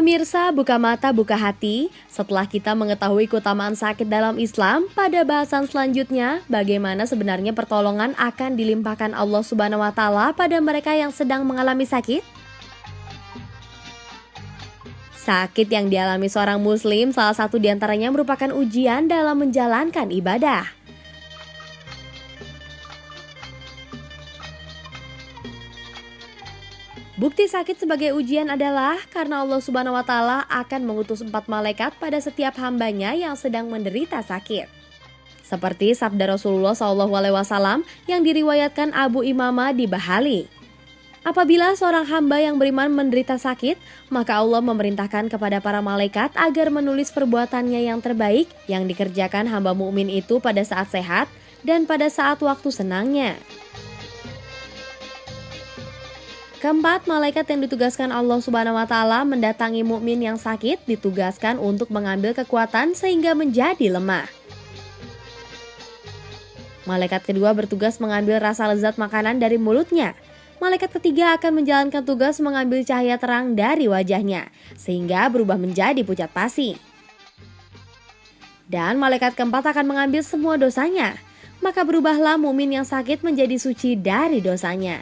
Pemirsa, buka mata, buka hati. Setelah kita mengetahui keutamaan sakit dalam Islam, pada bahasan selanjutnya, bagaimana sebenarnya pertolongan akan dilimpahkan Allah Subhanahu wa Ta'ala pada mereka yang sedang mengalami sakit? Sakit yang dialami seorang Muslim, salah satu diantaranya merupakan ujian dalam menjalankan ibadah. Bukti sakit sebagai ujian adalah karena Allah Subhanahu wa Ta'ala akan mengutus 4 malaikat pada setiap hambanya yang sedang menderita sakit. Seperti sabda Rasulullah SAW yang diriwayatkan Abu Imamah di Bahali. Apabila seorang hamba yang beriman menderita sakit, maka Allah memerintahkan kepada para malaikat agar menulis perbuatannya yang terbaik yang dikerjakan hamba mukmin itu pada saat sehat dan pada saat waktu senangnya. Keempat, malaikat yang ditugaskan Allah Subhanahu wa Ta'ala mendatangi mukmin yang sakit ditugaskan untuk mengambil kekuatan sehingga menjadi lemah. Malaikat kedua bertugas mengambil rasa lezat makanan dari mulutnya. Malaikat ketiga akan menjalankan tugas mengambil cahaya terang dari wajahnya sehingga berubah menjadi pucat pasi. Dan malaikat keempat akan mengambil semua dosanya, maka berubahlah mukmin yang sakit menjadi suci dari dosanya.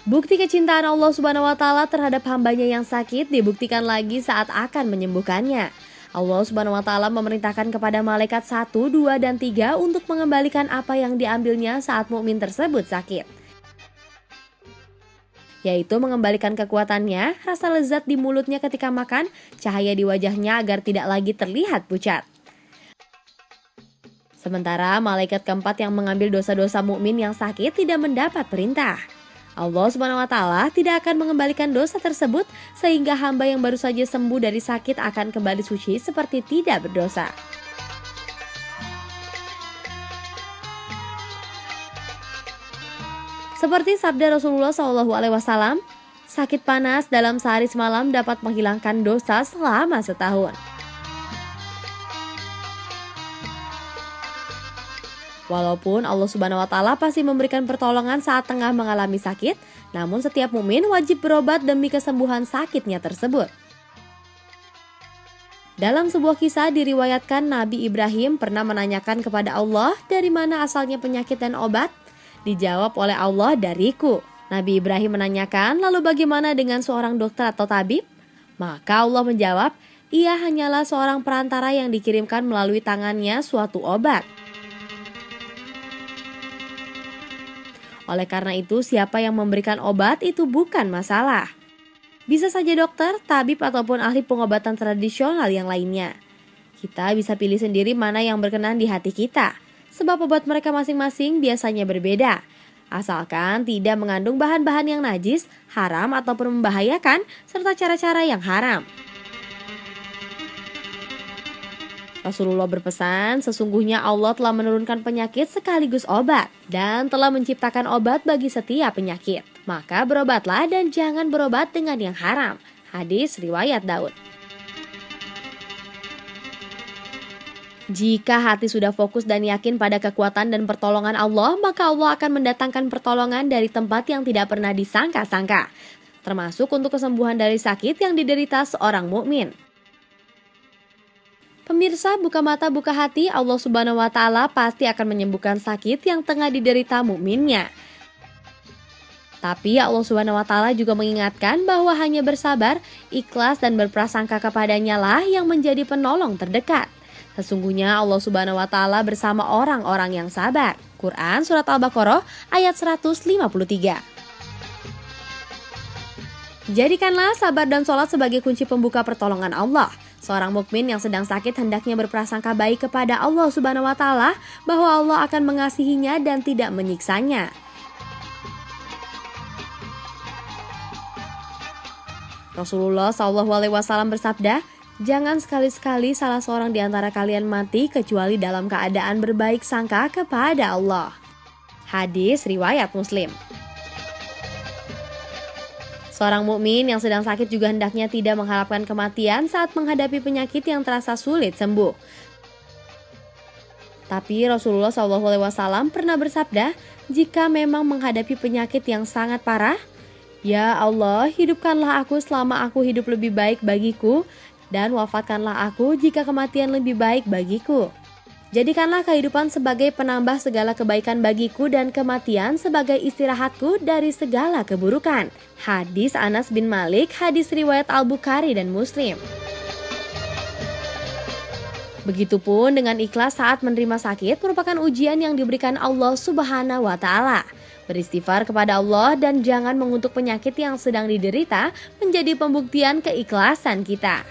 Bukti kecintaan Allah Subhanahu wa Ta'ala terhadap hambanya yang sakit dibuktikan lagi saat akan menyembuhkannya. Allah Subhanahu wa Ta'ala memerintahkan kepada malaikat 1, 2, dan 3 untuk mengembalikan apa yang diambilnya saat mukmin tersebut sakit. Yaitu mengembalikan kekuatannya, rasa lezat di mulutnya ketika makan, cahaya di wajahnya agar tidak lagi terlihat pucat. Sementara malaikat keempat yang mengambil dosa-dosa mukmin yang sakit tidak mendapat perintah. Allah Subhanahu wa Ta'ala tidak akan mengembalikan dosa tersebut sehingga hamba yang baru saja sembuh dari sakit akan kembali suci seperti tidak berdosa. Seperti sabda Rasulullah SAW, sakit panas dalam sehari semalam dapat menghilangkan dosa selama setahun. Walaupun Allah Subhanahu wa Ta'ala pasti memberikan pertolongan saat tengah mengalami sakit, namun setiap mukmin wajib berobat demi kesembuhan sakitnya tersebut. Dalam sebuah kisah diriwayatkan Nabi Ibrahim pernah menanyakan kepada Allah dari mana asalnya penyakit dan obat. Dijawab oleh Allah, dariku. Nabi Ibrahim menanyakan, lalu bagaimana dengan seorang dokter atau tabib? Maka Allah menjawab, ia hanyalah seorang perantara yang dikirimkan melalui tangannya suatu obat. Oleh karena itu, siapa yang memberikan obat itu bukan masalah. Bisa saja dokter, tabib, ataupun ahli pengobatan tradisional yang lainnya. Kita bisa pilih sendiri mana yang berkenan di hati kita, sebab obat mereka masing-masing biasanya berbeda. Asalkan tidak mengandung bahan-bahan yang najis, haram, ataupun membahayakan, serta cara-cara yang haram. Rasulullah berpesan, sesungguhnya Allah telah menurunkan penyakit sekaligus obat dan telah menciptakan obat bagi setiap penyakit. Maka berobatlah dan jangan berobat dengan yang haram. Hadis riwayat Daud. Jika hati sudah fokus dan yakin pada kekuatan dan pertolongan Allah, maka Allah akan mendatangkan pertolongan dari tempat yang tidak pernah disangka-sangka, termasuk untuk kesembuhan dari sakit yang diderita seorang mukmin. Pemirsa, buka mata, buka hati, Allah Subhanahu wa Ta'ala pasti akan menyembuhkan sakit yang tengah diderita mukminnya. Tapi Allah Subhanahu wa Ta'ala juga mengingatkan bahwa hanya bersabar, ikhlas, dan berprasangka kepadanya lah yang menjadi penolong terdekat. Sesungguhnya Allah Subhanahu wa Ta'ala bersama orang-orang yang sabar. Quran Surat Al-Baqarah ayat 153. Jadikanlah sabar dan sholat sebagai kunci pembuka pertolongan Allah. Seorang mukmin yang sedang sakit hendaknya berprasangka baik kepada Allah Subhanahu wa Ta'ala bahwa Allah akan mengasihinya dan tidak menyiksanya. Rasulullah SAW bersabda, jangan sekali-sekali salah seorang di antara kalian mati kecuali dalam keadaan berbaik sangka kepada Allah. Hadis riwayat Muslim. Seorang mukmin yang sedang sakit juga hendaknya tidak mengharapkan kematian saat menghadapi penyakit yang terasa sulit sembuh. Tapi Rasulullah SAW pernah bersabda, jika memang menghadapi penyakit yang sangat parah, Ya Allah, hidupkanlah aku selama aku hidup lebih baik bagiku, dan wafatkanlah aku jika kematian lebih baik bagiku. Jadikanlah kehidupan sebagai penambah segala kebaikan bagiku dan kematian sebagai istirahatku dari segala keburukan. Hadis Anas bin Malik, hadis riwayat Al-Bukhari dan Muslim. Begitupun dengan ikhlas saat menerima sakit merupakan ujian yang diberikan Allah Subhanahu wa Ta'ala. Beristighfar kepada Allah dan jangan mengutuk penyakit yang sedang diderita menjadi pembuktian keikhlasan kita.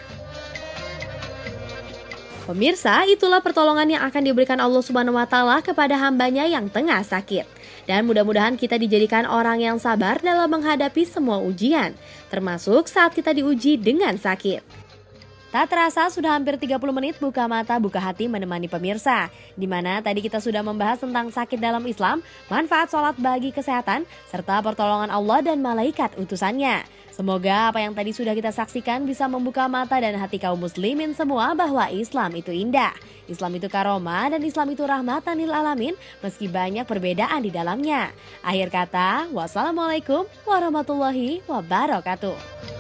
Pemirsa, itulah pertolongan yang akan diberikan Allah Subhanahu wa Ta'ala kepada hambanya yang tengah sakit. Dan mudah-mudahan kita dijadikan orang yang sabar dalam menghadapi semua ujian, termasuk saat kita diuji dengan sakit. Tak terasa sudah hampir 30 menit buka mata buka hati menemani pemirsa, di mana tadi kita sudah membahas tentang sakit dalam Islam, manfaat sholat bagi kesehatan, serta pertolongan Allah dan malaikat utusannya. Semoga apa yang tadi sudah kita saksikan bisa membuka mata dan hati kaum muslimin semua bahwa Islam itu indah, Islam itu karomah, dan Islam itu rahmatan lil alamin meski banyak perbedaan di dalamnya. Akhir kata, wassalamualaikum warahmatullahi wabarakatuh.